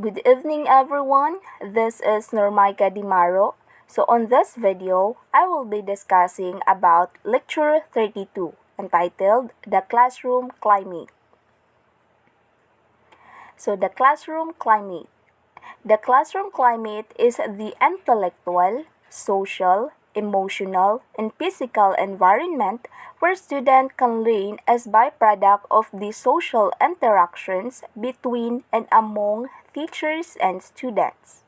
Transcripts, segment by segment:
Good evening everyone, this is Normaika Dimaro. So on this video, I will be discussing about Lecture 32 entitled The Classroom Climate. So the classroom climate. The classroom climate is the intellectual, social, emotional, and physical environment where students can learn as byproduct of the social interactions between and among teachers and students.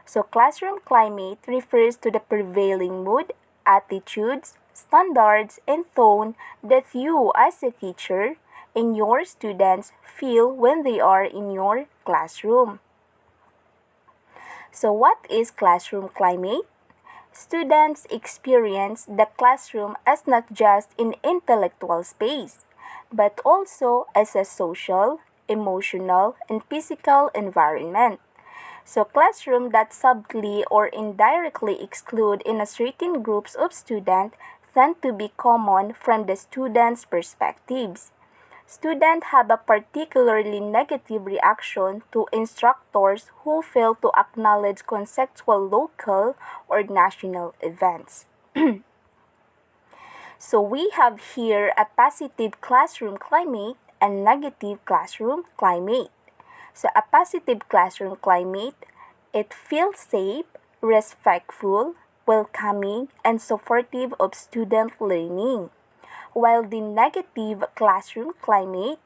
So classroom climate refers to the prevailing mood, attitudes, standards, and tone that you as a teacher and your students feel when they are in your classroom. So what is classroom climate? Students experience the classroom as not just an intellectual space, but also as a social, emotional, and physical environment. So classroom that subtly or indirectly exclude in a certain groups of students tend to be common from the students' perspectives. Students have a particularly negative reaction to instructors who fail to acknowledge conceptual local or national events. So we have here a positive classroom climate and negative classroom climate. So a positive classroom climate, it feels safe, respectful, welcoming, and supportive of student learning. While the negative classroom climate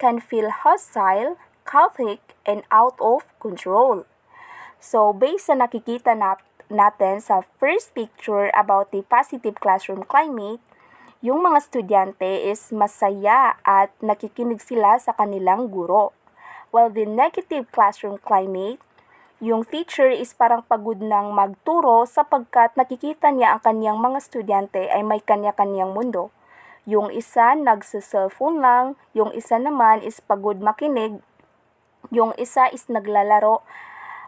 can feel hostile, chaotic, and out of control. So based sa nakikita natin sa first picture about the positive classroom climate, yung mga estudyante is masaya at nakikinig sila sa kanilang guro. While the negative classroom climate, yung teacher is parang pagod ng magturo sapagkat nakikita niya ang kanyang mga estudyante ay may kanya-kanyang mundo. Yung isa nagsa-cellphone lang, yung isa naman is pagod makinig, yung isa is naglalaro,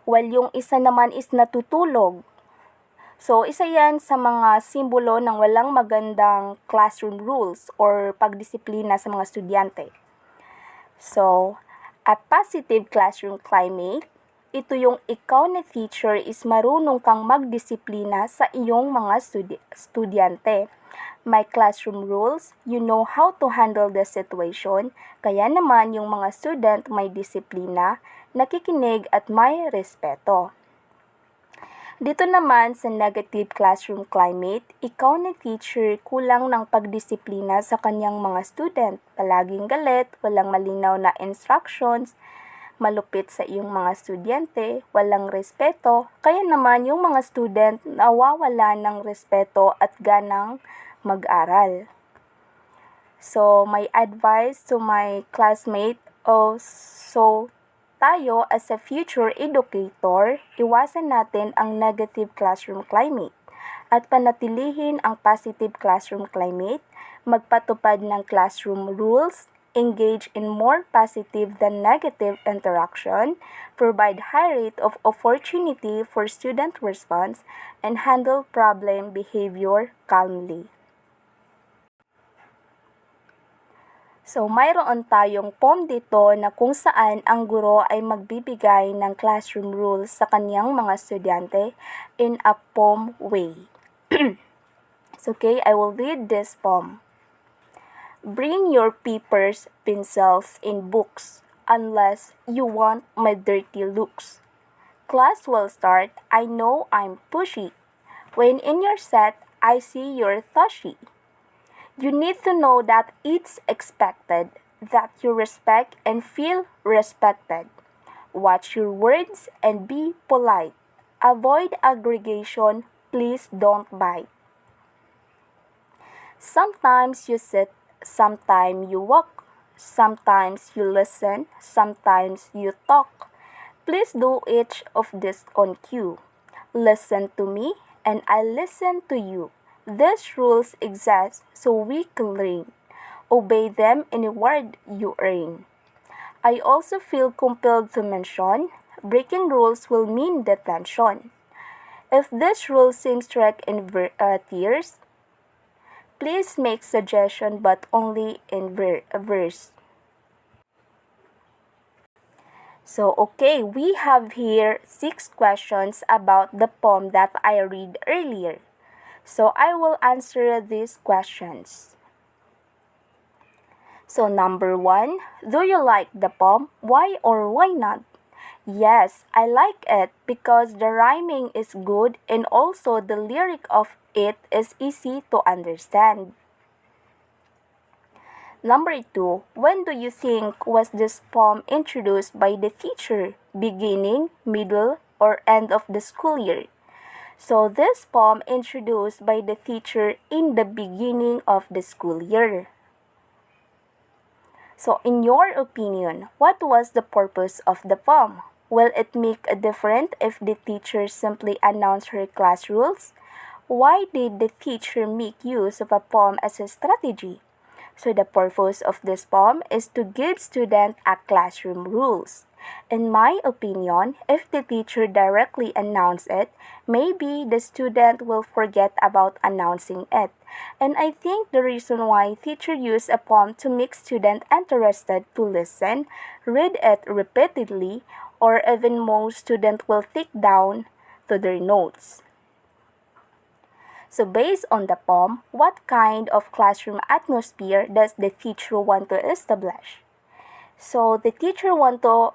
while yung isa naman is natutulog. So, isa yan sa mga simbolo ng walang magandang classroom rules or pagdisiplina sa mga estudyante. So, a positive classroom climate, ito yung ikaw na teacher is marunong kang magdisiplina sa iyong mga estudyante. May classroom rules, you know how to handle the situation, kaya naman yung mga student may disiplina, nakikinig at may respeto. Dito naman sa negative classroom climate, ikaw na teacher kulang ng pagdisiplina sa kanyang mga student, palaging galit, walang malinaw na instructions, malupit sa iyong mga estudyante, walang respeto, kaya naman yung mga student nawawala ng respeto at ganang mag-aral. So, my advice to my classmate, tayo as a future educator, iwasan natin ang negative classroom climate at panatilihin ang positive classroom climate, magpatupad ng classroom rules, engage in more positive than negative interaction, provide high rate of opportunity for student response, and handle problem behavior calmly. So, mayroon tayong poem dito na kung saan ang guro ay magbibigay ng classroom rules sa kanyang mga estudyante in a poem way. So, okay, I will read this poem. Bring your papers, pencils, and books, unless you want my dirty looks. Class will start, I know I'm pushy. When in your set, I see you're thushy. You need to know that it's expected that you respect and feel respected. Watch your words and be polite. Avoid aggregation, please don't bite. Sometimes you sit, sometimes you walk, sometimes you listen, sometimes you talk. Please do each of this on cue. Listen to me and I listen to you. These rules exist so we can learn. Obey them any word you earn. I also feel compelled to mention, breaking rules will mean detention. If this rule seems strict in tears, please make suggestion but only in verse. So, okay, we have here 6 questions about the poem that I read earlier. So, I will answer these questions. So, number 1, do you like the poem? Why or why not? Yes, I like it because the rhyming is good and also the lyric of it is easy to understand. Number 2, when do you think was this poem introduced by the teacher? Beginning, middle, or end of the school year? So this poem introduced by the teacher in the beginning of the school year. So in your opinion, what was the purpose of the poem? Will it make a difference if the teacher simply announced her class rules? Why did the teacher make use of a poem as a strategy? So the purpose of this poem is to give students a classroom rules. In my opinion, if the teacher directly announced it, maybe the student will forget about announcing it. And I think the reason why teacher use a poem to make students interested to listen, read it repeatedly, or even most students will take down to their notes. So based on the poem, what kind of classroom atmosphere does the teacher want to establish? So the teacher want a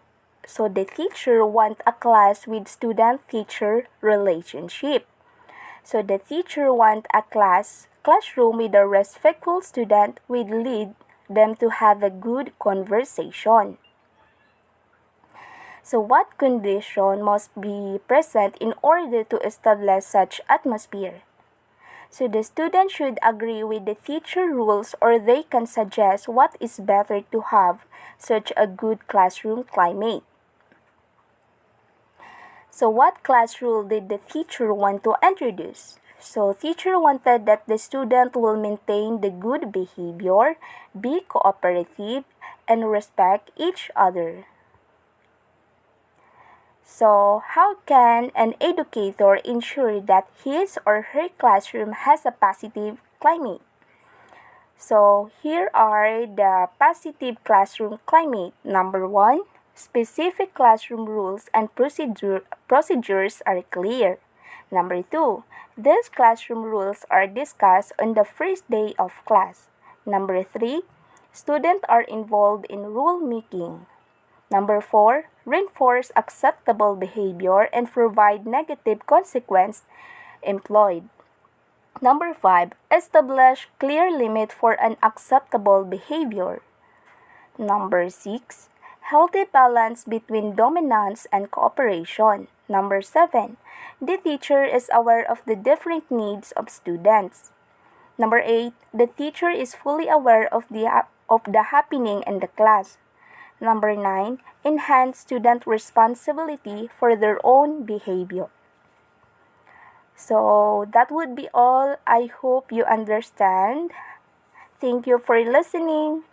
class with student-teacher relationship. So the teacher want a classroom with a respectful student will lead them to have a good conversation. So what condition must be present in order to establish such atmosphere? So the student should agree with the teacher rules or they can suggest what is better to have such a good classroom climate. So what class rule did the teacher want to introduce? So teacher wanted that the student will maintain the good behavior, be cooperative, and respect each other. So, how can an educator ensure that his or her classroom has a positive climate? So, here are the positive classroom climate. Number 1, specific classroom rules and procedures are clear. Number 2, these classroom rules are discussed on the first day of class. Number 3, students are involved in rule making. Number 4, reinforce acceptable behavior and provide negative consequence employed. Number 5, establish clear limit for unacceptable behavior. Number 6, healthy balance between dominance and cooperation. Number 7, the teacher is aware of the different needs of students. Number 8, the teacher is fully aware of the happening in the class. Number 9, enhance student responsibility for their own behavior. So that would be all. I hope you understand. Thank you for listening.